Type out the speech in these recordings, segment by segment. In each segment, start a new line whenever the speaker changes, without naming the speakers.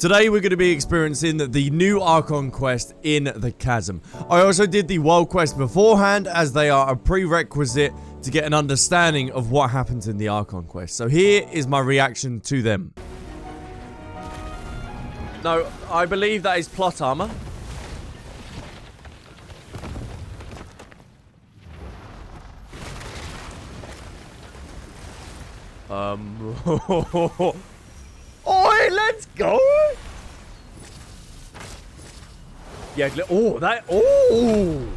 Today we're going to be experiencing the new Archon quest in the Chasm. I also did the world quest beforehand as they are a prerequisite to get an understanding of what happens in the Archon quest. So here is my reaction to them. No, I believe that is plot armor. Oi, let's go! Yeah, oh, that, oh!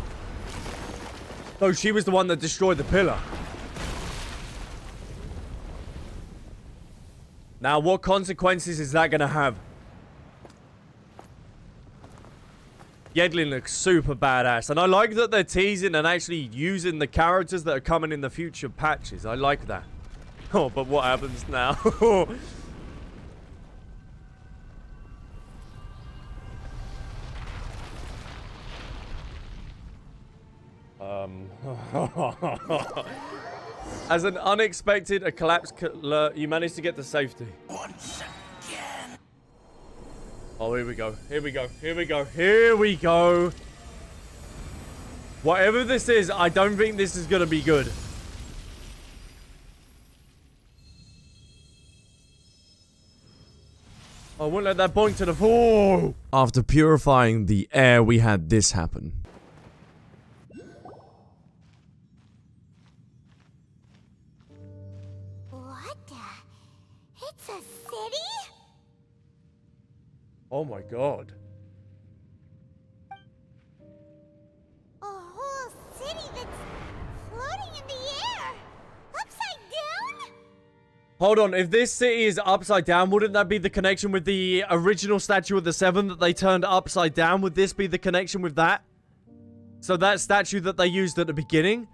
No, she was the one that destroyed the pillar. Now, what consequences is that gonna have? Yedlin looks super badass, and I like that they're teasing and actually using the characters that are coming in the future patches. I like that. Oh, but what happens now? As an unexpected collapse alert, you managed to get to safety.
Once again.
Oh, here we go. Here we go. Here we go. Here we go. Whatever this is, I don't think this is going to be good. I won't let that boink to the floor. After purifying the air, we had this happen.
It's a city?
Oh my god.
A whole city that's floating in the air? Upside down?
Hold on, if this city is upside down, wouldn't that be the connection with the original statue of the Seven that they turned upside down? Would this be the connection with that? So that statue that they used at the beginning,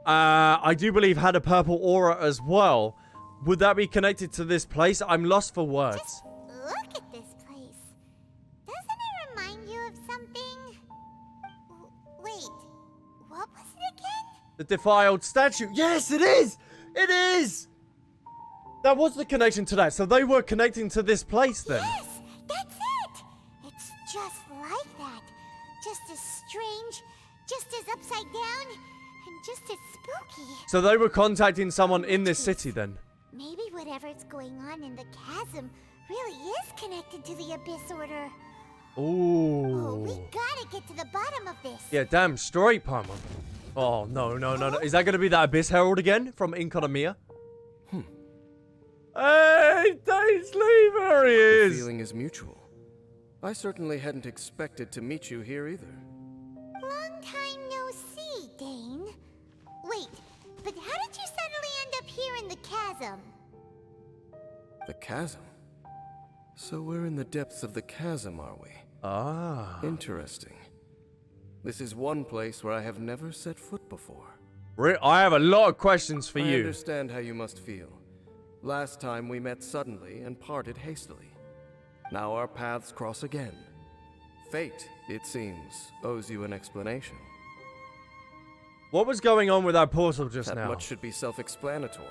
I do believe had a purple aura as well. Would that be connected to this place? I'm lost for words.
Just look at this place. Doesn't it remind you of something? Wait, what was it again?
The defiled statue. Yes, it is! It is! That was the connection to that. So they were connecting to this place then.
Yes, that's it! It's just like that. Just as strange, just as upside down, and just as spooky.
So they were contacting someone in this city then.
Maybe whatever's going on in the chasm really is connected to the Abyss Order.
Ooh.
Oh, we gotta get to the bottom of this.
Yeah, damn straight, Palmer. Oh, no. Is that going to be that Abyss Herald again from Impasse? Hey, Dainsleif, there he is.
The feeling is mutual. I certainly hadn't expected to meet you here either.
Long time no see, Dane. Wait, but how did you suddenly end up here in the chasm?
The chasm? So we're in the depths of the chasm, are we?
Ah.
Interesting. This is one place where I have never set foot before.
I have a lot of questions for
I
you.
understand how you must feel. Last time we met suddenly and parted hastily. Now our paths cross again. Fate, it seems, owes you an explanation.
What was going on with that portal just
That
now?
much should be self-explanatory.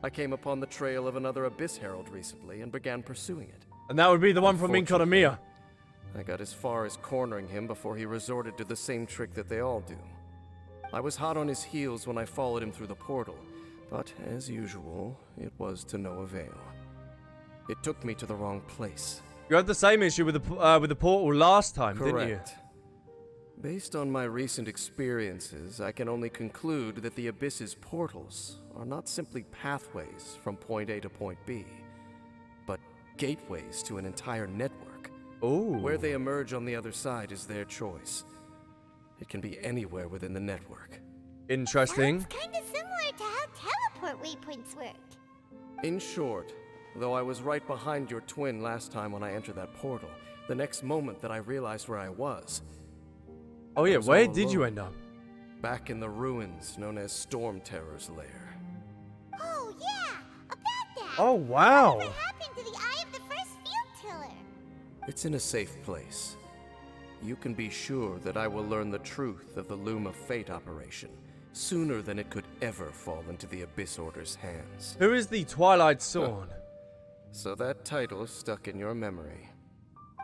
I came upon the trail of another Abyss Herald recently and began pursuing it.
And that would be the one from Impasse.
I got as far as cornering him before he resorted to the same trick that they all do. I was hot on his heels when I followed him through the portal, but as usual, it was to no avail. It took me to the wrong place.
You had the same issue with the portal last time, didn't you?
Correct. Based on my recent experiences, I can only conclude that the Abyss's portals are not simply pathways from point A to point B, but gateways to an entire network.
Ooh.
Where they emerge on the other side is their choice. It can be anywhere within the network.
Interesting.
Sounds kind of similar to how teleport waypoints work.
In short, though I was right behind your twin last time when I entered that portal, the next moment that I realized where I was...
Oh yeah,
was
where
all
did you
alone.
end up?
Back in the ruins known as Storm Terror's lair.
Oh yeah, about that.
Oh wow.
What happened to the Eye of the First Field Tiller?
It's in a safe place. You can be sure that I will learn the truth of the Loom of Fate operation sooner than it could ever fall into the Abyss Order's hands.
Who is the Twilight Sworn?
So that title is stuck in your memory.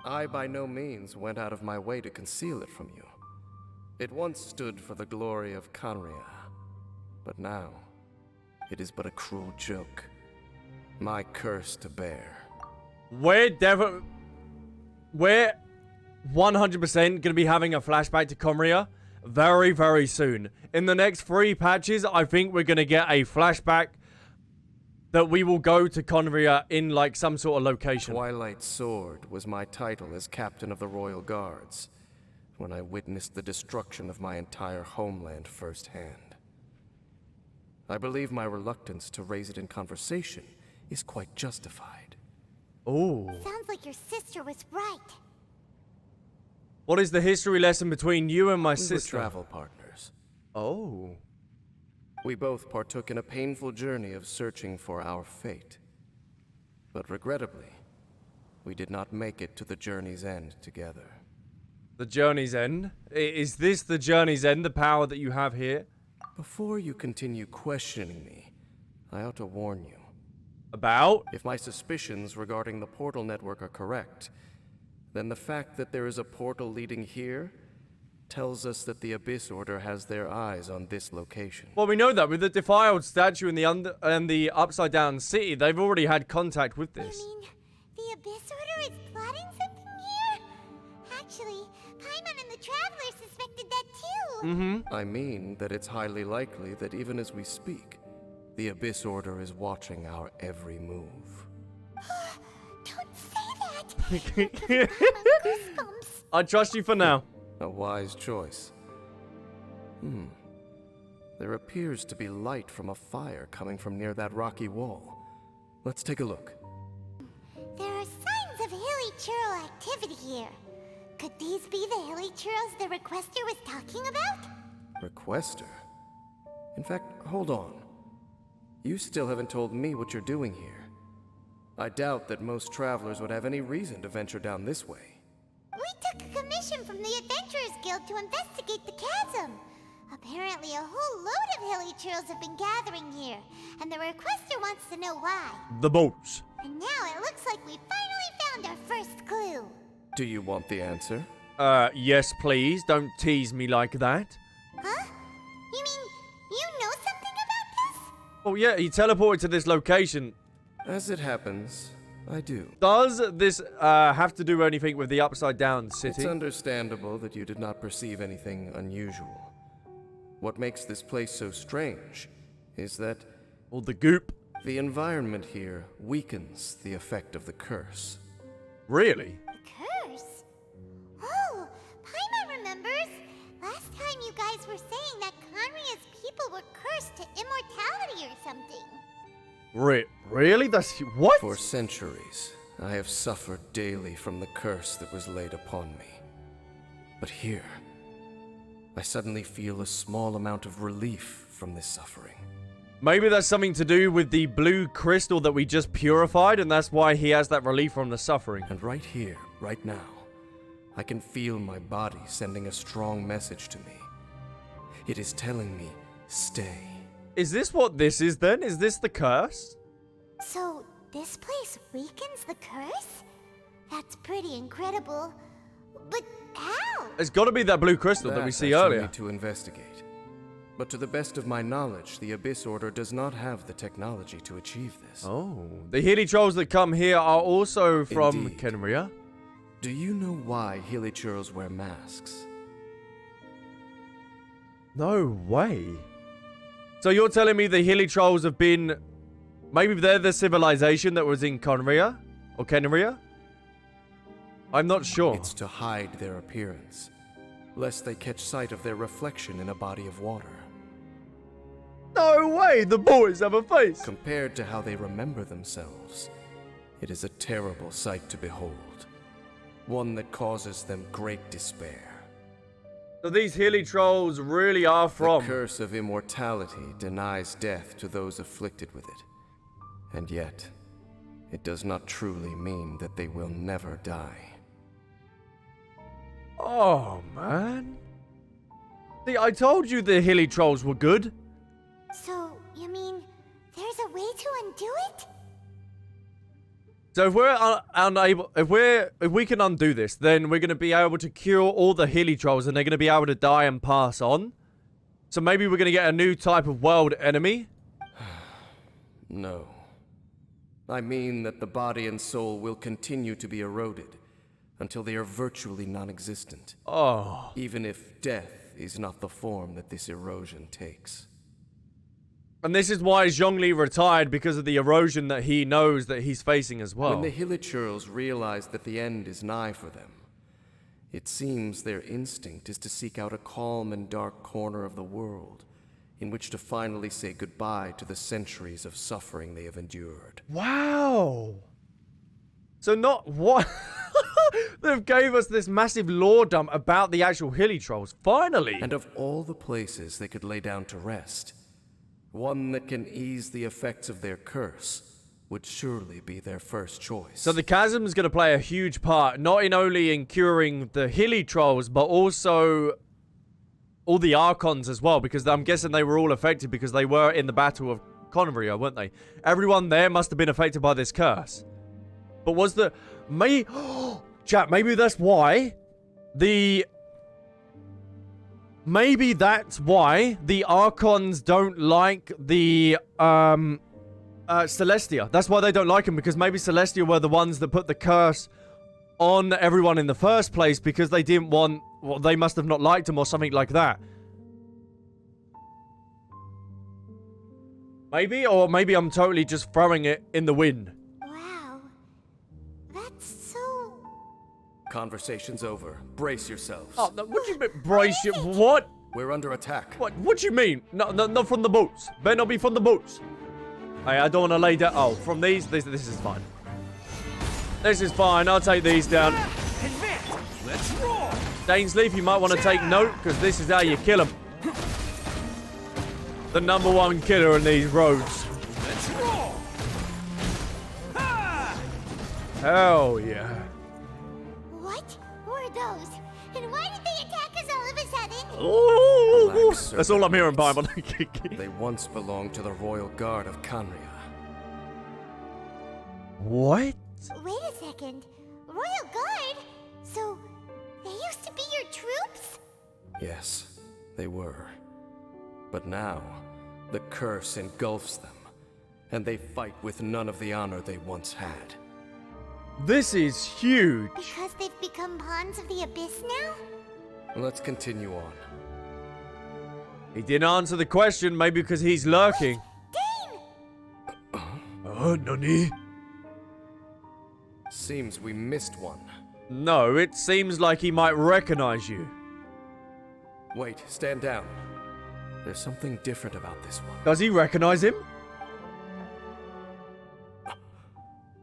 I by no means went out of my way to conceal it from you. It once stood for the glory of khaenri'ah, but now it is but a cruel joke. My curse to bear.
We're 100% going to be having a flashback to khaenri'ah very, very soon. In the next 3 patches, I think we're going to get a flashback that we will go to khaenri'ah in like some sort of location.
Twilight Sword was my title as captain of the Royal Guards when I witnessed the destruction of my entire homeland firsthand. I believe my reluctance to raise it in conversation is quite justified.
Oh.
Sounds like your sister was right.
What is the history lesson between you and my
We were
sister?
travel partners.
Oh.
We both partook in a painful journey of searching for our fate. But regrettably, we did not make it to the journey's end together.
The journey's end? Is this the journey's end, the power that you have here?
Before you continue questioning me, I ought to warn you.
About?
If my suspicions regarding the portal network are correct, then the fact that there is a portal leading here tells us that the Abyss Order has their eyes on this location.
Well, we know that with the defiled statue in the upside down city, they've already had contact with this.
You mean the Abyss Order is plotting something here? Actually, Paimon and the Traveler suspected that too.
Mm-hmm.
I mean that it's highly likely that even as we speak, the Abyss Order is watching our every move.
Don't say that. You're giving Paimon goosebumps.
I trust you for now.
A wise choice. There appears to be light from a fire coming from near that rocky wall. Let's take a look.
There are signs of hilly churl activity here. Could these be the hilly churls the requester was talking about?
Requester? In fact, hold on. You still haven't told me what you're doing here. I doubt that most travelers would have any reason to venture down this way.
We took a commission from the Adventurers Guild to investigate the chasm. Apparently a whole load of hilly churls have been gathering here, and the requester wants to know why.
The boats.
And now it looks like we finally found our first clue.
Do you want the answer?
Yes, please. Don't tease me like that.
Huh? You mean you know something about this?
Oh, yeah, he teleported to this location.
As it happens, I do.
Does this have to do anything with the upside down city?
It's understandable that you did not perceive anything unusual. What makes this place so strange is that
Or the goop.
the environment here weakens the effect of the curse.
Really?
The curse? Oh, Paimon remembers. Last time you guys were saying that khaenri'ah's people were cursed to immortality or something.
Really? That's what?
For centuries, I have suffered daily from the curse that was laid upon me. But here, I suddenly feel a small amount of relief from this suffering.
Maybe that's something to do with the blue crystal that we just purified, and that's why he has that relief from the suffering.
And right here, right now, I can feel my body sending a strong message to me. It is telling me, stay.
Is this what this is then? Is this the curse?
So, this place weakens the curse? That's pretty incredible. But how?
It's got to be that blue crystal that we see
I shall
earlier.
need to investigate. But to the best of my knowledge, the Abyss Order does not have the technology to achieve this.
Oh. The hilly trolls that come here are also from
Indeed.
khaenri'ah.
Do you know why hilly churls wear masks?
No way. So you're telling me the hilly trolls have been... Maybe they're the civilization that was in khaenri'ah? Or khaenri'ah? I'm not sure.
It's to hide their appearance, lest they catch sight of their reflection in a body of water.
No way! The boys have a face!
Compared to how they remember themselves, it is a terrible sight to behold. One that causes them great despair.
So these hilly trolls really are from...
The curse of immortality denies death to those afflicted with it. And yet, it does not truly mean that they will never die.
Oh, man. See, I told you the hilly trolls were good.
So, you mean there's a way to undo it?
So if we're unable, if we can undo this, then we're going to be able to cure all the hilly trolls, and they're going to be able to die and pass on. So maybe we're going to get a new type of world enemy.
No. I mean that the body and soul will continue to be eroded until they are virtually non-existent.
Oh.
Even if death is not the form that this erosion takes.
And this is why Zhongli retired, because of the erosion that he knows that he's facing as well.
When the Hilichurls realize that the end is nigh for them, it seems their instinct is to seek out a calm and dark corner of the world in which to finally say goodbye to the centuries of suffering they have endured.
Wow. So not what... They've gave us this massive lore dump about the actual hilly trolls, finally.
And of all the places they could lay down to rest, one that can ease the effects of their curse would surely be their first choice.
So the Chasm is going to play a huge part, not in only in curing the hilly trolls, but also all the Archons as well, because I'm guessing they were all affected because they were in the Battle of khaenri'ah, weren't they? Everyone there must have been affected by this curse. But was the... Chat, maybe that's why the... Maybe that's why the Archons don't like the, Celestia. That's why they don't like him, because maybe Celestia were the ones that put the curse on everyone in the first place, because they didn't want... Well, they must have not liked him or something like that. Maybe? Or maybe I'm totally just throwing it in the wind.
Wow. That's so...
Conversation's over. Brace yourselves.
Oh, no, what do you mean, brace you? What?
We're under attack.
What do you mean? No, not from the boats. Better not be from the boats. Hey, I don't want to lay down. Oh, from these? This is fine. This is fine. I'll take these down.
Let's roll.
Dainsleif, you might want to take note, because this is how you kill them. The #1 killer in these roads.
Let's roll.
Hell yeah.
What were those? And why did they attack us all of a sudden?
Ooh,
Black
that's all I'm hearing, Bible.
They once belonged to the royal guard of khaenri'ah.
What?
Wait a second. Royal Guard? So, they used to be your troops?
Yes, they were. But now, the curse engulfs them, and they fight with none of the honor they once had.
This is huge.
Because they've become pawns of the Abyss now?
Let's continue on.
He didn't answer the question, maybe because he's lurking.
Dane!
Nani?
Seems we missed one.
No, it seems like he might recognize you.
Wait, stand down. There's something different about this one.
Does he recognize him?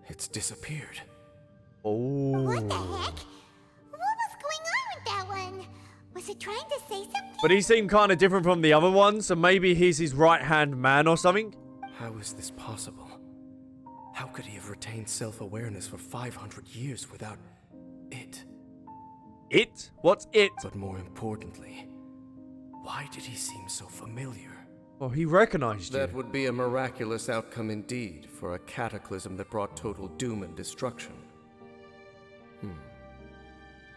It's disappeared.
Oh.
What the heck? What was going on with that one? Was it trying to say something?
But he seemed kind of different from the other one, so maybe he's his right-hand man or something?
How is this possible? How could he have retained self-awareness for 500 years without it?
It? What's it?
But more importantly, why did he seem so familiar?
Well, he recognized you.
That would be a miraculous outcome indeed for a cataclysm that brought total doom and destruction.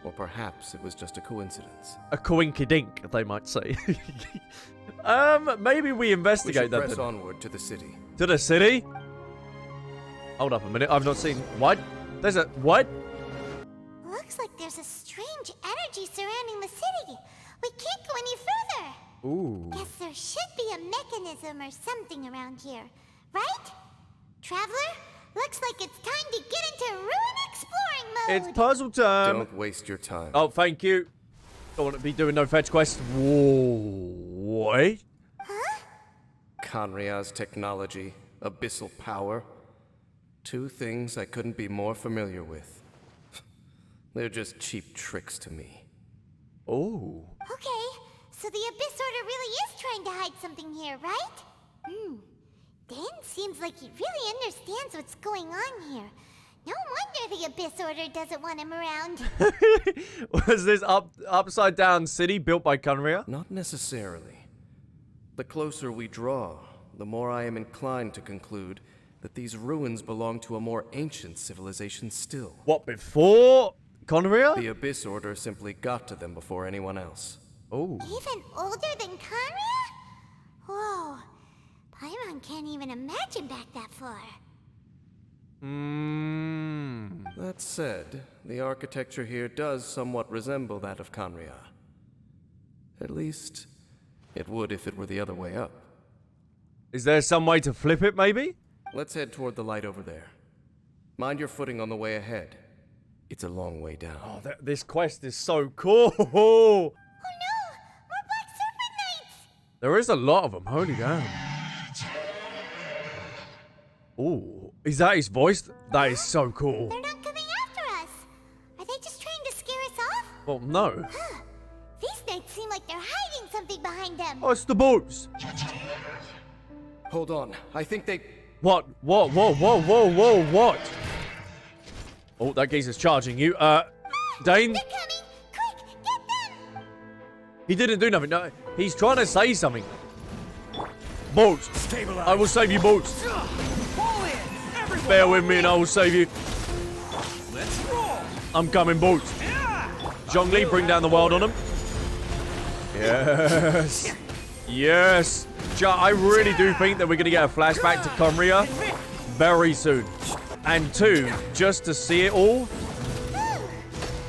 Or perhaps it was just a coincidence.
A coinkydink, they might say. Maybe we
We
investigate
should
that
press
then.
onward to the city.
To the city? Hold up a minute, I've not seen... What? There's a... What?
Looks like there's a strange energy surrounding the city. We can't go any further.
Ooh.
Guess there should be a mechanism or something around here, right? Traveler, looks like it's time to get into ruin exploring mode.
It's puzzle time.
Don't waste your time.
Oh, thank you. Don't want to be doing no fetch quests. Whoa. What?
Huh?
khaenri'ah's technology, abyssal power. Two things I couldn't be more familiar with. They're just cheap tricks to me.
Oh.
Okay, so the Abyss Order really is trying to hide something here, right? Dan seems like he really understands what's going on here. No wonder the Abyss Order doesn't want him around.
Was this upside down city built by khaenri'ah?
Not necessarily. The closer we draw, the more I am inclined to conclude that these ruins belong to a more ancient civilization still.
What, before khaenri'ah?
The Abyss Order simply got to them before anyone else.
Oh.
Even older than khaenri'ah? Whoa. Paimon can't even imagine back that far.
That said, the architecture here does somewhat resemble that of khaenri'ah. At least, it would if it were the other way up.
Is there some way to flip it, maybe?
Let's head toward the light over there. Mind your footing on the way ahead. It's a long way down.
Oh, this quest is so cool.
Oh no! More Black Serpent Knights!
There is a lot of them. Holy damn. Ooh, is that his voice? That is so cool.
They're not coming after us. Are they just trying to scare us off?
Well, no.
Huh. These knights seem like they're hiding something behind them.
Oh, it's the boots.
Hold on, I think they...
What? Whoa, whoa, whoa, whoa, whoa, what? Oh, that geezer's charging you. Dane?
They're coming! Quick, get them!
He didn't do nothing. No, he's trying to say something. Boots.
Stabilize.
I will save you, Boots. Bear with me and I will save you.
Let's roll.
I'm coming, Boots. Zhongli, bring down the world on him. Yes. Yes. I really do think that we're going to get a flashback to khaenri'ah very soon. And two, just to see it all.
That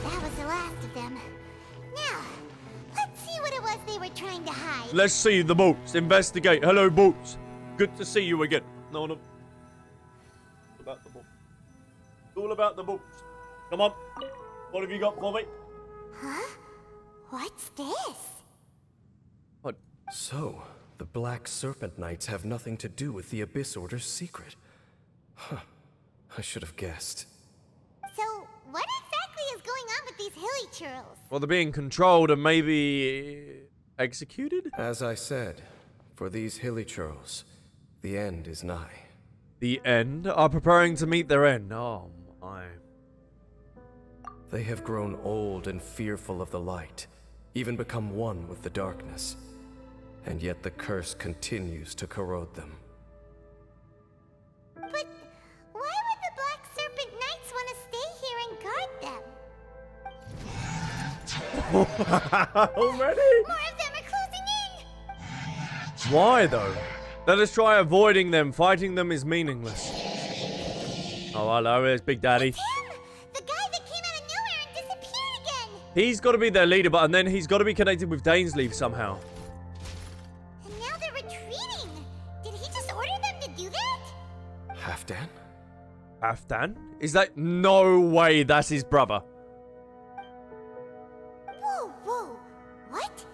was the last of them. Now, let's see what it was they were trying to hide.
Let's see the Boots. Investigate. Hello, Boots. Good to see you again. No, no. About the Boots. It's all about the Boots. Come on. What have you got for me?
Huh? What's this?
What?
So, the Black Serpent Knights have nothing to do with the Abyss Order's secret. Huh. I should have guessed.
So, what exactly is going on with these hilly churls?
Well, they're being controlled and maybe executed?
As I said, for these hilly churls, the end is nigh.
The end? Are preparing to meet their end. Oh, my.
They have grown old and fearful of the light, even become one with the darkness. And yet the curse continues to corrode them.
But why would the Black Serpent Knights want to stay here and guard them?
Already?
More of them are closing in!
Why, though? Let us try avoiding them. Fighting them is meaningless. Oh, hello. There's Big Daddy.
It's him! The guy that came out of nowhere and disappeared again!
He's got to be their leader, and then he's got to be connected with Dainsleif somehow.
And now they're retreating! Did he just order them to do that?
Hafdan?
Hafdan? Is that... No way that's his brother.
Whoa, whoa. What?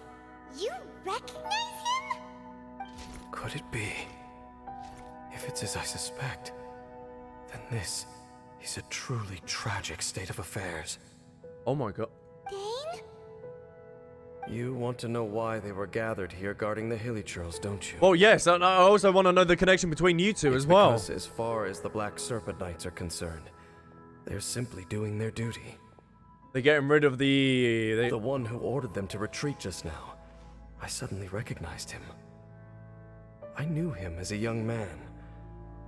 You recognize him?
Could it be? If it's as I suspect, then this is a truly tragic state of affairs.
Oh my god.
Dane?
You want to know why they were gathered here guarding the hilly churls, don't you?
Well, yes, and I also want to know the connection between you two as well.
Because as far as the Black Serpent Knights are concerned, they're simply doing their duty.
They're getting rid of the...
The one who ordered them to retreat just now. I suddenly recognized him. I knew him as a young man,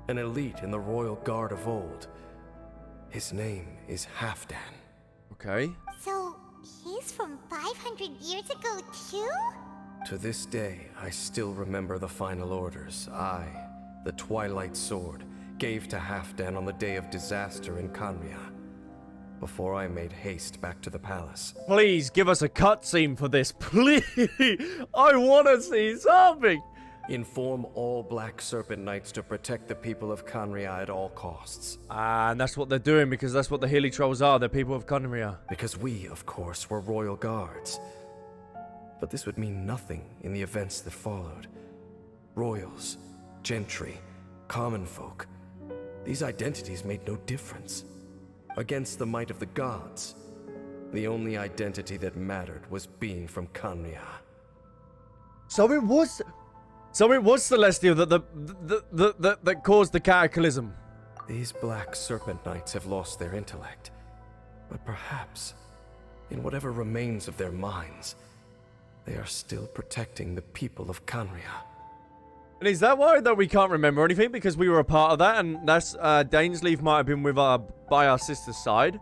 an elite in the royal guard of old. His name is Hafdan.
Okay.
So, he's from 500 years ago too?
To this day, I still remember the final orders I, the Twilight Sword, gave to Hafdan on the day of disaster in khaenri'ah, before I made haste back to the palace.
Please give us a cutscene for this, please. I want to see something.
Inform all Black Serpent Knights to protect the people of khaenri'ah at all costs.
And that's what they're doing, because that's what the hilly trolls are. They're people of khaenri'ah.
Because we, of course, were royal guards. But this would mean nothing in the events that followed. Royals, gentry, common folk. These identities made no difference. Against the might of the gods, the only identity that mattered was being from khaenri'ah.
So it was Celestial that caused the cataclysm.
These Black Serpent Knights have lost their intellect. But perhaps, in whatever remains of their minds, they are still protecting the people of khaenri'ah.
And is that why that we can't remember anything? Because we were a part of that, and that's Dainsleif might have been with by our sister's side.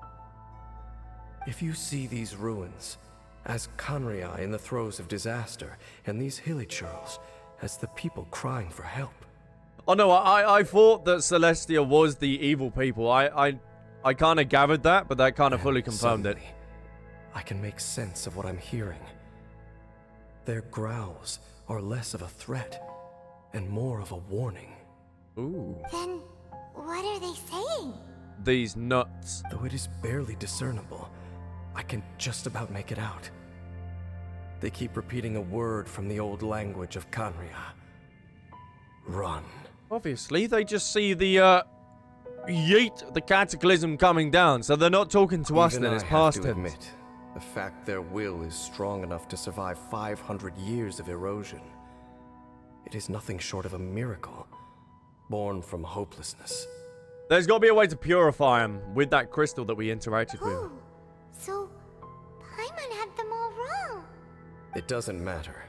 If you see these ruins as khaenri'ah in the throes of disaster, and these hilly churls as the people crying for help.
Oh no, I thought that Celestia was the evil people. I kind of gathered that, but that kind of fully confirmed it.
I can make sense of what I'm hearing. Their growls are less of a threat and more of a warning.
Ooh.
Then, what are they saying?
These nuts.
Though it is barely discernible, I can just about make it out. They keep repeating a word from the old language of khaenri'ah. Run.
Obviously, they just see the, yeet, the cataclysm coming down, so they're not talking to us then, it's past tense.
Admit, the fact their will is strong enough to survive 500 years of erosion. It is nothing short of a miracle, born from hopelessness.
There's got to be a way to purify them with that crystal that we interacted with.
Oh, so Paimon had them all wrong.
It doesn't matter.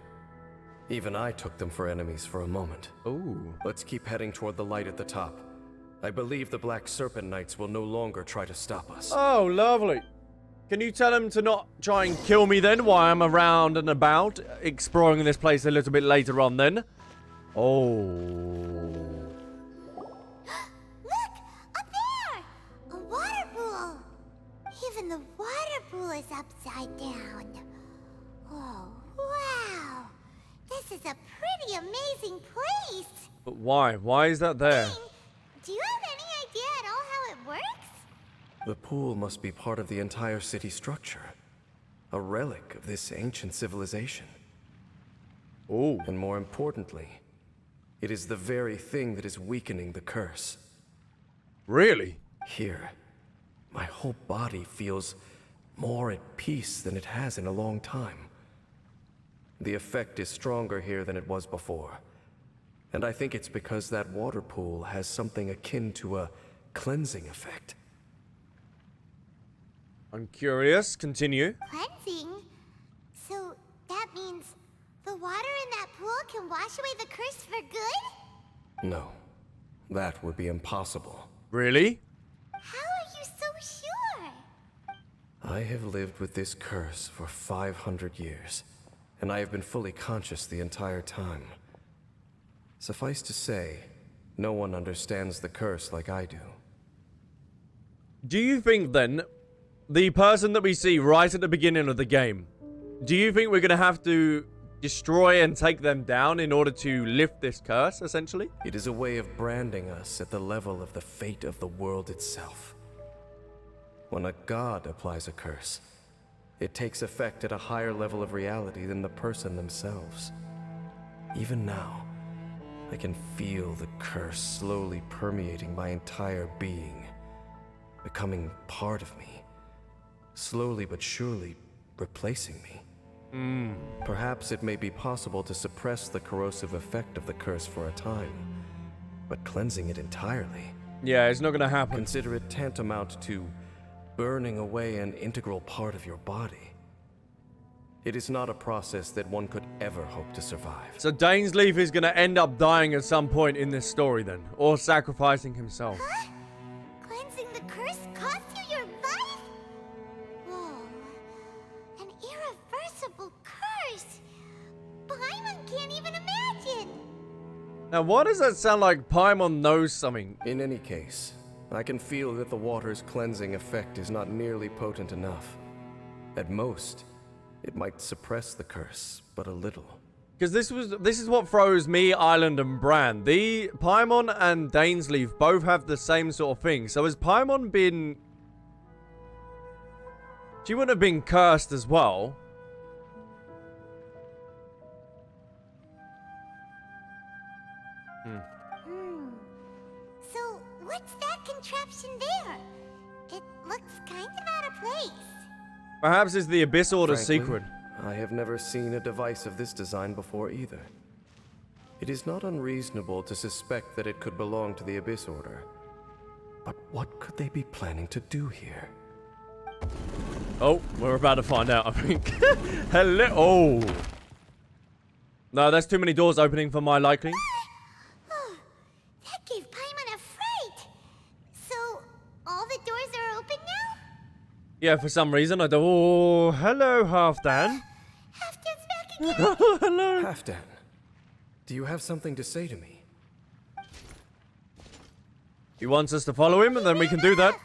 Even I took them for enemies for a moment.
Ooh.
Let's keep heading toward the light at the top. I believe the Black Serpent Knights will no longer try to stop us.
Oh, lovely. Can you tell them to not try and kill me then while I'm around and about, exploring this place a little bit later on then? Oh.
Look! Up there! A water pool! Even the water pool is upside down. Oh, wow! This is a pretty amazing place!
But why? Why is that there?
Do you have any idea at all how it works?
The pool must be part of the entire city structure. A relic of this ancient civilization.
Oh.
And more importantly, it is the very thing that is weakening the curse.
Really?
Here, my whole body feels more at peace than it has in a long time. The effect is stronger here than it was before. And I think it's because that water pool has something akin to a cleansing effect.
I'm curious. Continue.
Cleansing? So that means the water in that pool can wash away the curse for good?
No, that would be impossible.
Really?
How are you so sure?
I have lived with this curse for 500 years, and I have been fully conscious the entire time. Suffice to say, no one understands the curse like I do.
Do you think then, the person that we see right at the beginning of the game, do you think we're going to have to destroy and take them down in order to lift this curse, essentially?
It is a way of branding us at the level of the fate of the world itself. When a god applies a curse, it takes effect at a higher level of reality than the person themselves. Even now, I can feel the curse slowly permeating my entire being, becoming part of me, slowly but surely replacing me. Perhaps it may be possible to suppress the corrosive effect of the curse for a time, but cleansing it entirely.
Yeah, it's not going to happen.
Consider it tantamount to burning away an integral part of your body. It is not a process that one could ever hope to survive.
So Dainsleif is going to end up dying at some point in this story then, or sacrificing himself.
Huh? Cleansing the curse cost you your life? Whoa. An irreversible curse. Paimon can't even imagine.
Now, why does that sound like Paimon knows something?
In any case, I can feel that the water's cleansing effect is not nearly potent enough. At most, it might suppress the curse, but a little.
Because this is what throws me, Island, and Bran. The Paimon and Dainsleif both have the same sort of thing. So has Paimon been... She wouldn't have been cursed as well.
So, what's that contraption there? It looks kind of out of place.
Perhaps it's the Abyss Order
Frankly,
secret.
I have never seen a device of this design before either. It is not unreasonable to suspect that it could belong to the Abyss Order. But what could they be planning to do here?
Oh, we're about to find out, I think. Hello. Oh. No, there's too many doors opening for my liking. Yeah, for some reason I don't. Oh, hello, Hafdan.
Hafdan's back again.
Hello.
Hafdan, do you have something to say to me?
He wants us to follow him, and then we can do that.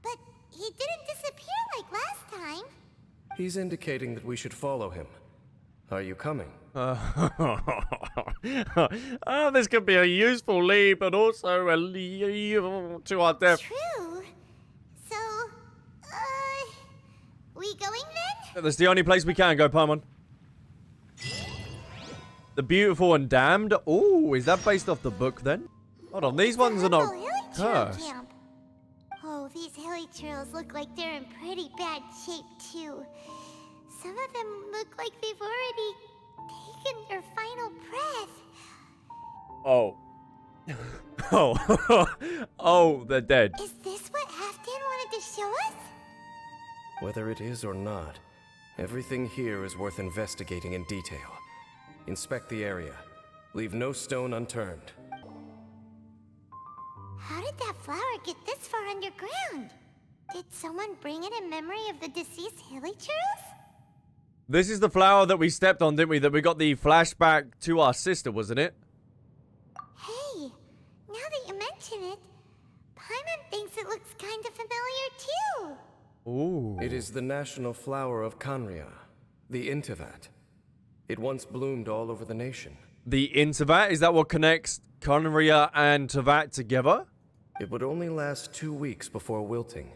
But he didn't disappear like last time.
He's indicating that we should follow him. Are you coming?
This could be a useful lead, but also a lead to our death.
True. So, we going then?
That's the only place we can go, Paimon. The Beautiful and Damned. Oh, is that based off the book then? Hold on, these ones are not cursed.
Oh, these hilly churls look like they're in pretty bad shape too. Some of them look like they've already taken their final breath.
Oh. Oh. Oh, they're dead.
Is this what Hafdan wanted to show us?
Whether it is or not, everything here is worth investigating in detail. Inspect the area. Leave no stone unturned.
How did that flower get this far underground? Did someone bring it in memory of the deceased hilly churls?
This is the flower that we stepped on, didn't we? That we got the flashback to our sister, wasn't it?
Hey, now that you mention it, Paimon thinks it looks kind of familiar too.
Ooh.
It is the national flower of khaenri'ah, the Intivat. It once bloomed all over the nation.
The Intivat? Is that what connects khaenri'ah and Tevat together?
It would only last 2 weeks before wilting.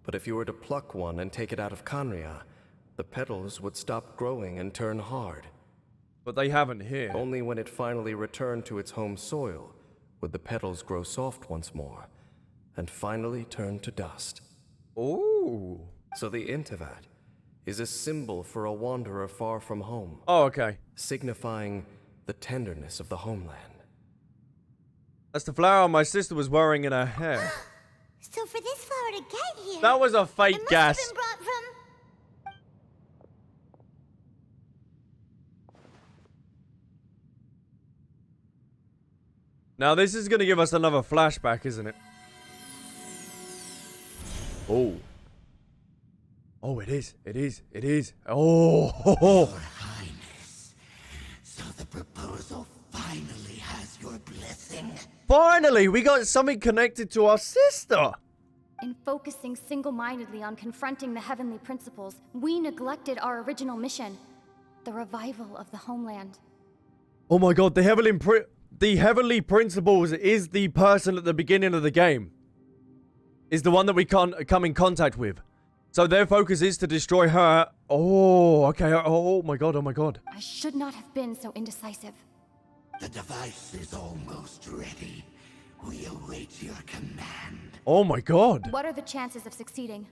But if you were to pluck one and take it out of khaenri'ah, the petals would stop growing and turn hard.
But they haven't here.
Only when it finally returned to its home soil would the petals grow soft once more, and finally turn to dust.
Ooh.
So the Intivat is a symbol for a wanderer far from home,
Oh, okay.
signifying the tenderness of the homeland.
That's the flower my sister was wearing in her hair.
So for this flower to get here,
That was a
it
fake
must
gas.
have been brought from...
Now this is gonna give us another flashback, isn't it? Oh. Oh, it is. It is. It is. Oh.
Your Highness, so the proposal finally has your blessing.
Finally, we got something connected to our sister.
In focusing single-mindedly on confronting the heavenly principles, we neglected our original mission, the revival of the homeland.
Oh my god, the heavenly principles is the person at the beginning of the game. Is the one that we can't come in contact with. So their focus is to destroy her. Oh, okay. Oh my god, oh my god.
I should not have been so indecisive.
The device is almost ready. We await your command.
Oh my god.
What are the chances of succeeding?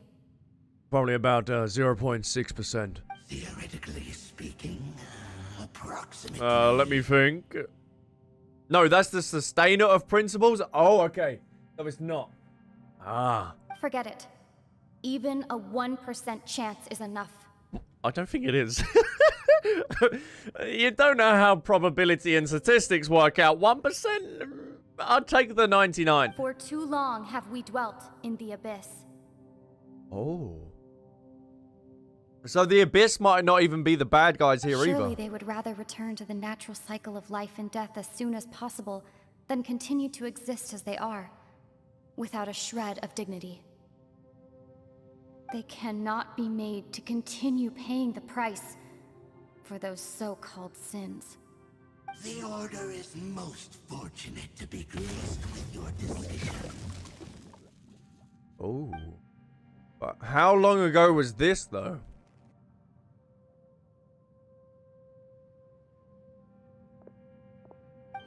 Probably about 0.6%.
Theoretically speaking, approximately.
Let me think. No, that's the sustainer of principles? Oh, okay. No, it's not. Ah.
Forget it. Even a 1% chance is enough.
I don't think it is. You don't know how probability and statistics work out. 1%? I'll take the 99.
For too long have we dwelt in the abyss.
Oh. So the Abyss might not even be the bad guys here
Surely
either.
they would rather return to the natural cycle of life and death as soon as possible than continue to exist as they are, without a shred of dignity. They cannot be made to continue paying the price for those so-called sins.
The Order is most fortunate to be graced with your decision.
Oh. But how long ago was this, though?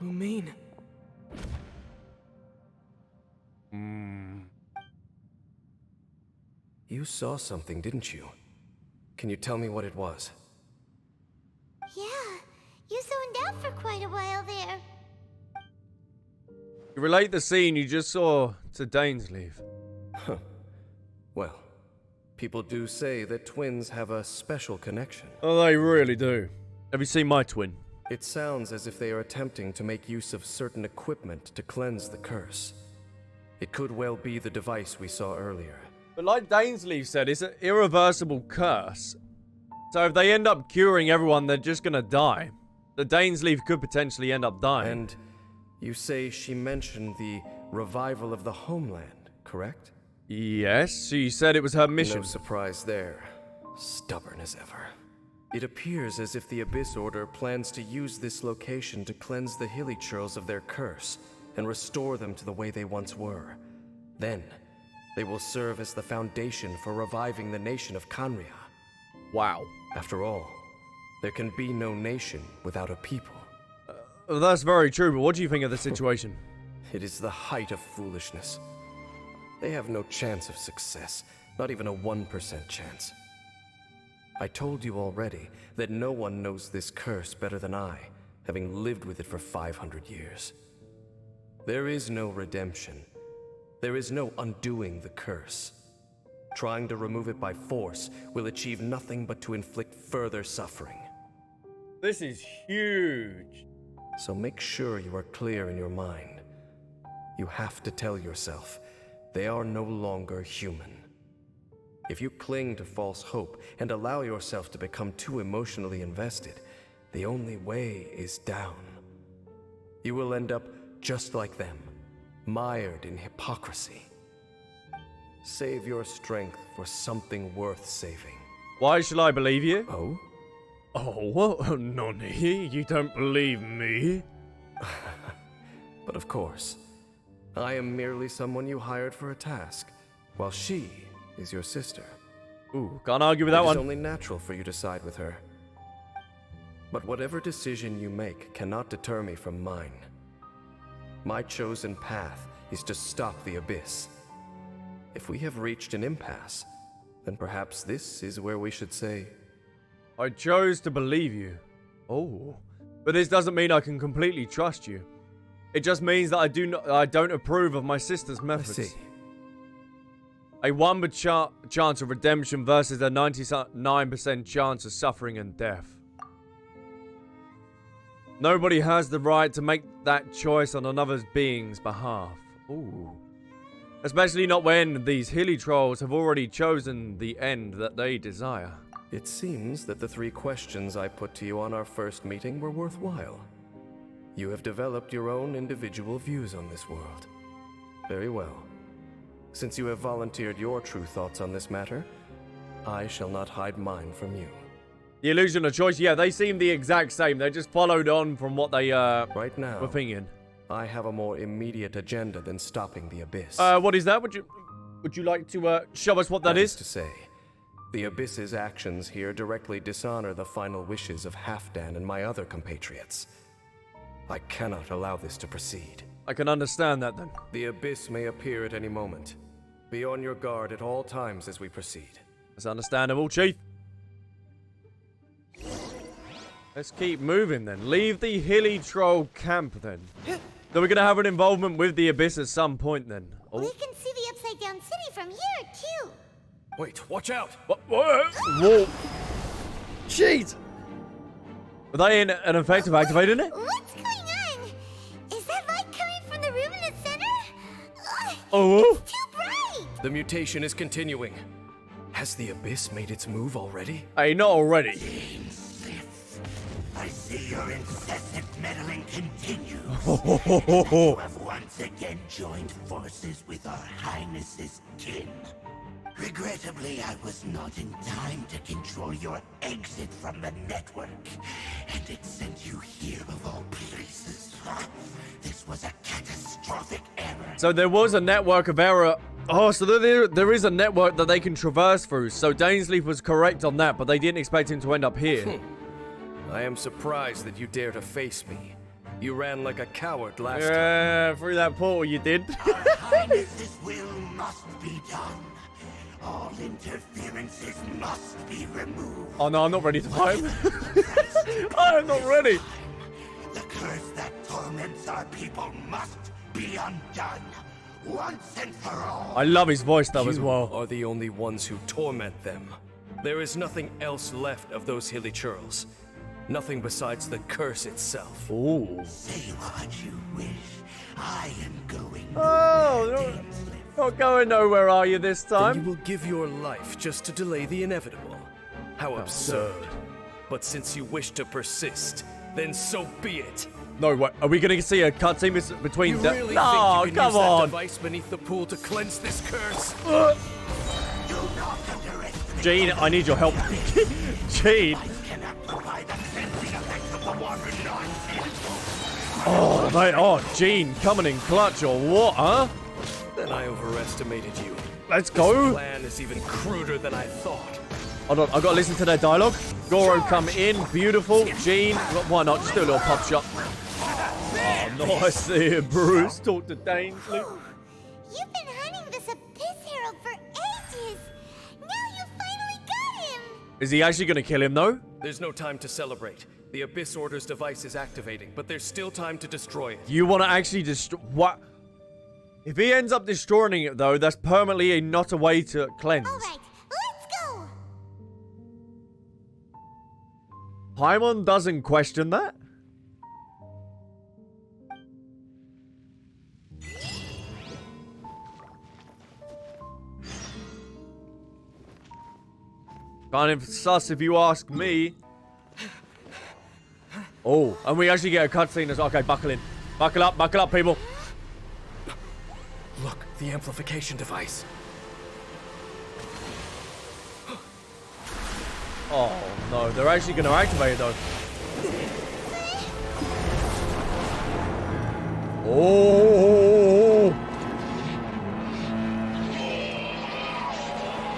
Lumine. You saw something, didn't you? Can you tell me what it was?
Yeah, you zoned out for quite a while there.
You relate the scene you just saw to Dainsleif.
Huh. Well, people do say that twins have a special connection.
Oh, they really do. Have you seen my twin?
It sounds as if they are attempting to make use of certain equipment to cleanse the curse. It could well be the device we saw earlier.
But like Dainsleif said, it's an irreversible curse. So if they end up curing everyone, they're just gonna die. The Dainsleif could potentially end up dying.
And you say she mentioned the revival of the homeland, correct?
Yes, she said it was her mission.
No surprise there. Stubborn as ever. It appears as if the Abyss Order plans to use this location to cleanse the hilly churls of their curse and restore them to the way they once were. Then, they will serve as the foundation for reviving the nation of Khaenri'ah.
Wow.
After all, there can be no nation without a people.
That's very true, but what do you think of the situation?
It is the height of foolishness. They have no chance of success, not even a 1% chance. I told you already that no one knows this curse better than I, having lived with it for 500 years. There is no redemption. There is no undoing the curse. Trying to remove it by force will achieve nothing but to inflict further suffering.
This is huge.
So make sure you are clear in your mind. You have to tell yourself, they are no longer human. If you cling to false hope and allow yourself to become too emotionally invested, the only way is down. You will end up just like them, mired in hypocrisy. Save your strength for something worth saving.
Why shall I believe you?
Oh?
Oh, what? Nonny, you don't believe me?
But of course, I am merely someone you hired for a task, while she is your sister.
Ooh, can't argue with that one.
It is only natural for you to side with her. But whatever decision you make cannot deter me from mine. My chosen path is to stop the Abyss. If we have reached an impasse, then perhaps this is where we should say,
I chose to believe you. Oh, but this doesn't mean I can completely trust you. It just means that I don't approve of my sister's methods.
I see.
A 1% chance of redemption versus a 99% chance of suffering and death. Nobody has the right to make that choice on another being's behalf. Ooh. Especially not when these hilly trolls have already chosen the end that they desire.
It seems that the 3 questions I put to you on our first meeting were worthwhile. You have developed your own individual views on this world. Very well. Since you have volunteered your true thoughts on this matter, I shall not hide mine from you.
The illusion of choice, yeah, they seem the exact same. They just followed on from what they
right now,
were thinking.
I have a more immediate agenda than stopping the Abyss.
What is that? Would you like to show us what that is?
To say, the Abyss's actions here directly dishonor the final wishes of Hafdan and my other compatriots. I cannot allow this to proceed.
I can understand that then.
The Abyss may appear at any moment. Be on your guard at all times as we proceed.
That's understandable, Chief. Let's keep moving then. Leave the hilly troll camp then. So we're going to have an involvement with the Abyss at some point then. Oh.
We can see the Upside Down City from here, too.
Wait, watch out!
What? Whoa. Jeez! Are they in an effect of activating it?
What's going on? Is that light coming from the room in the center?
Oh.
It's too bright!
The mutation is continuing. Has the Abyss made its move already?
Hey, not already.
Dainsleif, I see your incessant meddling continues. You have once again joined forces with our Highness's kin. Regrettably, I was not in time to control your exit from the network, and it sent you here of all places. This was a catastrophic error.
So there was a network of error. Oh, so there is a network that they can traverse through. So Dainsleif was correct on that, but they didn't expect him to end up here.
I am surprised that you dare to face me. You ran like a coward last time.
Yeah, through that portal you did.
Our Highness's will must be done. All interferences must be removed.
Oh no, I'm not ready to fight. I'm not ready.
The curse that torments our people must be undone, once and for all.
I love his voice though as well.
You are the only ones who torment them. There is nothing else left of those hilly churls. Nothing besides the curse itself.
Ooh.
Say what you wish. I am going
Oh,
nowhere,
no.
Dainsleif.
Not going nowhere, are you this
Then
time?
you will give your life just to delay the inevitable. How absurd. But since you wish to persist, then so be it.
No, what? Are we going to see a cutscene between
You
the...
really
No,
think you can
come
use that
on.
device beneath the pool to cleanse this curse?
Do not underestimate.
Gene, I need your help. Gene.
Cannot provide the cleansing effect of the water nonsense.
Oh, mate. Oh, Gene, coming in clutch or what, huh?
Then I overestimated you.
Let's
This
go.
plan is even cruder than I thought.
Hold on, I gotta listen to their dialogue. Goro come in, beautiful. Gene, why not? Just do a little pop shot. Oh, nice there, Bruce. Talk to Dainsleif.
You've been hunting this Abyss Herald for ages. Now you finally got him.
Is he actually gonna kill him, though?
There's no time to celebrate. The Abyss Order's device is activating, but there's still time to destroy it.
You want to actually destroy... What? If he ends up destroying it, though, that's permanently not a way to cleanse.
All right, let's go.
Paimon doesn't question that? Kind of sus if you ask me. Oh, and we actually get a cutscene as well. Okay, buckle in. Buckle up, people.
Look, the amplification device.
Oh, no, they're actually going to activate it, though. Oh!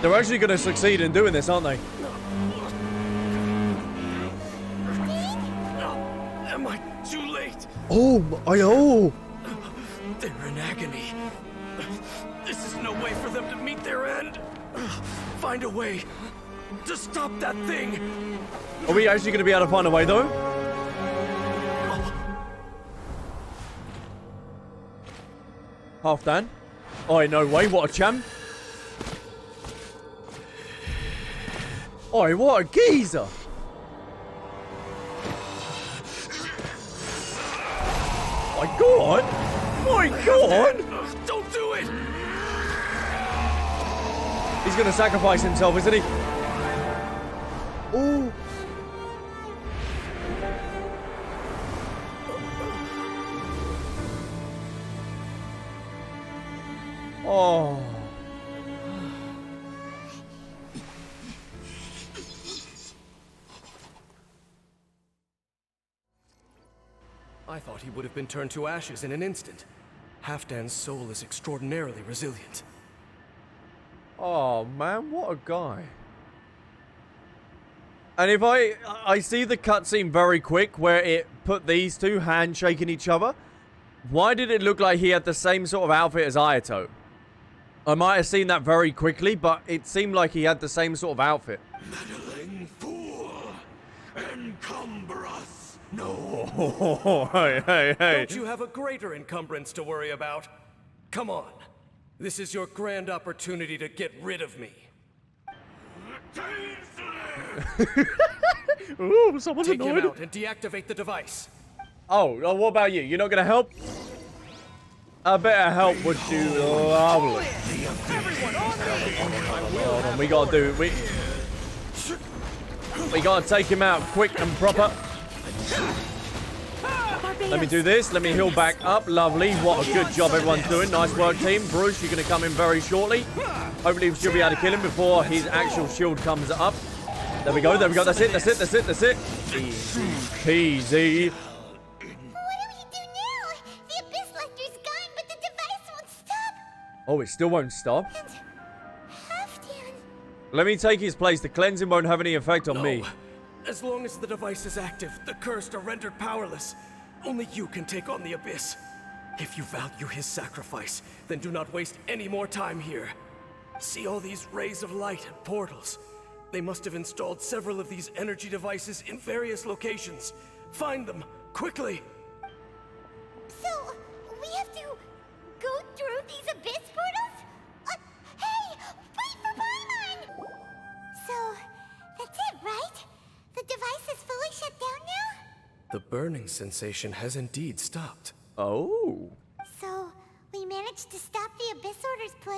They're actually going to succeed in doing this, aren't they?
Am I too late?
Oh, oh!
They're in agony. This is no way for them to meet their end. Find a way to stop that thing.
Are we actually going to be able to find a way, though? Hafdan? Oh, no way. What a champ. Oh, what a geezer. My God. My God.
Don't do it.
He's going to sacrifice himself, isn't he? Oh. Oh.
I thought he would have been turned to ashes in an instant. Hafdan's soul is extraordinarily resilient.
Oh, man, what a guy. And if I see the cutscene very quick where it put these two handshaking each other. Why did it look like he had the same sort of outfit as Ayato? I might have seen that very quickly, but it seemed like he had the same sort of outfit.
Meddling fool! Encumber us! No!
Oh, hey.
Don't you have a greater encumbrance to worry about? Come on. This is your grand opportunity to get rid of me.
Ooh, someone's
Take him
annoyed.
out and deactivate the device.
Oh, what about you? You're not going to help? A bit of help would do lovely. Hold on, we got to do... We got to take him out quick and proper. Let me do this. Let me heal back up. Lovely. What a good job everyone's doing. Nice work, team. Bruce, you're going to come in very shortly. Hopefully she'll be able to kill him before his actual shield comes up. There we go. That's it. Easy peasy.
What do we do now? The Abyss Lecter's gone, but the device won't stop.
Oh, it still won't stop.
And Hafdan.
Let me take his place. The cleansing won't have any effect on me.
As long as the device is active, the cursed are rendered powerless. Only you can take on the Abyss. If you value his sacrifice, then do not waste any more time here. See all these rays of light and portals? They must have installed several of these energy devices in various locations. Find them, quickly!
So, we have to go through these Abyss portals? Hey, wait for Paimon! So, that's it, right? The device is fully shut down now?
The burning sensation has indeed stopped.
Oh.
So, we managed to stop the Abyss Order's plan?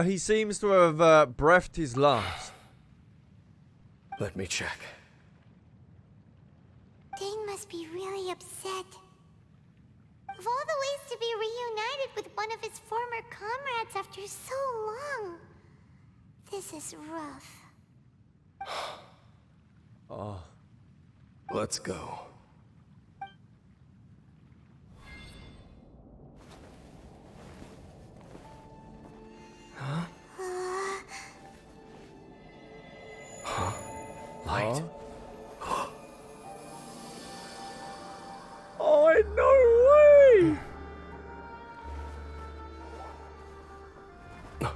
He seems to have breathed his last.
Let me check.
Dane must be really upset. Of all the ways to be reunited with one of his former comrades after so long, this is rough.
Oh.
Let's go. Huh? Light?
Oh, no way!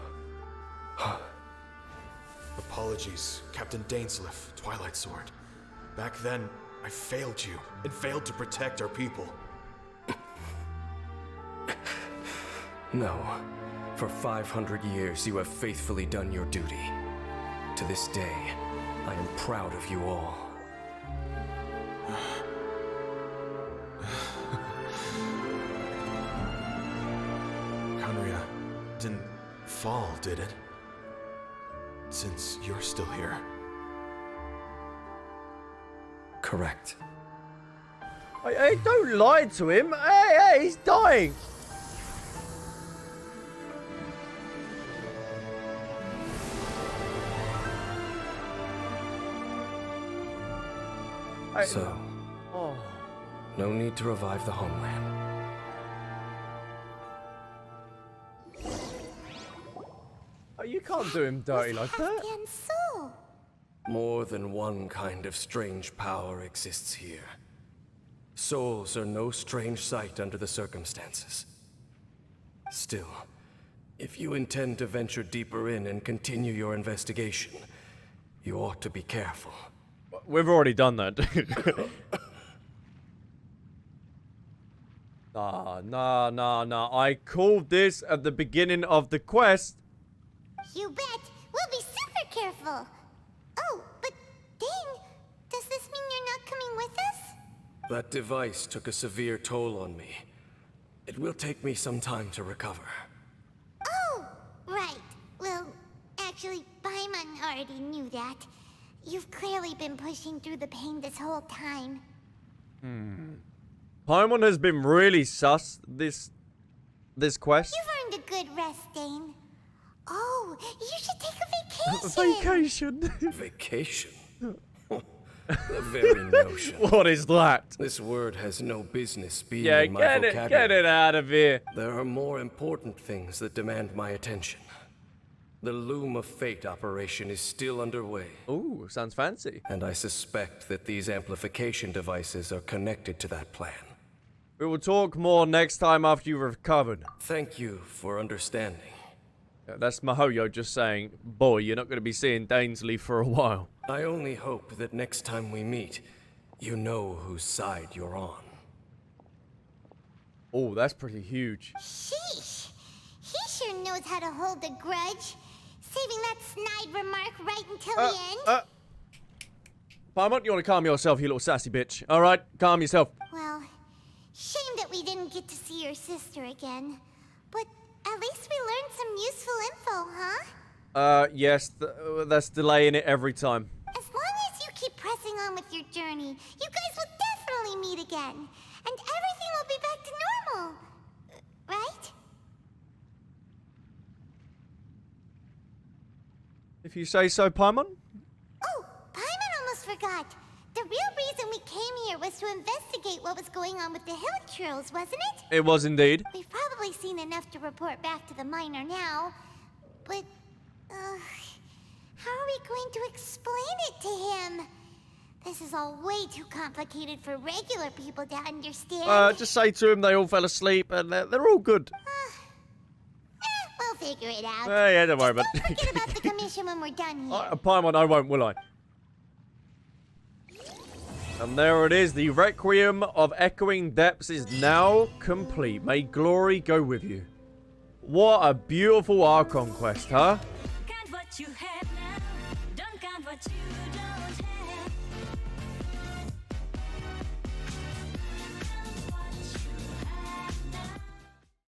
Apologies, Captain Dainsleif, Twilight Sword. Back then, I failed you, and failed to protect our people.
No. For 500 years, you have faithfully done your duty. To this day, I am proud of you all.
Khaenri'ah didn't fall, did it? Since you're still here.
Correct.
Hey, don't lie to him. Hey, he's dying.
So, no need to revive the homeland.
Oh, you can't do him dirty like that.
Hafdan's soul.
More than one kind of strange power exists here. Souls are no strange sight under the circumstances. Still, if you intend to venture deeper in and continue your investigation, you ought to be careful.
We've already done that. Nah. I called this at the beginning of the quest.
You bet. We'll be super careful. Oh, but Dane, does this mean you're not coming with us?
That device took a severe toll on me. It will take me some time to recover.
Oh, right. Well, actually, Paimon already knew that. You've clearly been pushing through the pain this whole time.
Paimon has been really sus this quest.
You've earned a good rest, Dane. Oh, you should take a vacation.
Vacation.
Vacation? The very notion.
What is that?
This word has no business being
Yeah,
in my vocabulary.
get it out of here.
There are more important things that demand my attention. The Loom of Fate operation is still underway.
Ooh, sounds fancy.
And I suspect that these amplification devices are connected to that plan.
We will talk more next time after you've recovered.
Thank you for understanding.
That's Mihoyo just saying, boy, you're not going to be seeing Dainsleif for a while.
I only hope that next time we meet, you know whose side you're on.
Oh, that's pretty huge.
Sheesh. He sure knows how to hold a grudge. Saving that snide remark right until the end.
Paimon, you want to calm yourself, you little sassy bitch. All right, calm yourself.
Well, shame that we didn't get to see your sister again. But at least we learned some useful info, huh?
Yes, that's delaying it every time.
As long as you keep pressing on with your journey, you guys will definitely meet again. And everything will be back to normal. Right?
If you say so, Paimon.
Oh, Paimon almost forgot. The real reason we came here was to investigate what was going on with the hill trolls, wasn't it?
It was indeed.
We've probably seen enough to report back to the miner now. But, how are we going to explain it to him? This is all way too complicated for regular people to understand.
Just say to him they all fell asleep and they're all good.
We'll figure it out.
Yeah, don't worry about it.
Don't forget about the commission when we're done here.
Paimon, I won't, will I? And there it is. The Requiem of Echoing Depths is now complete. May glory go with you. What a beautiful Archon quest, huh?
Count what you have now. Don't count what you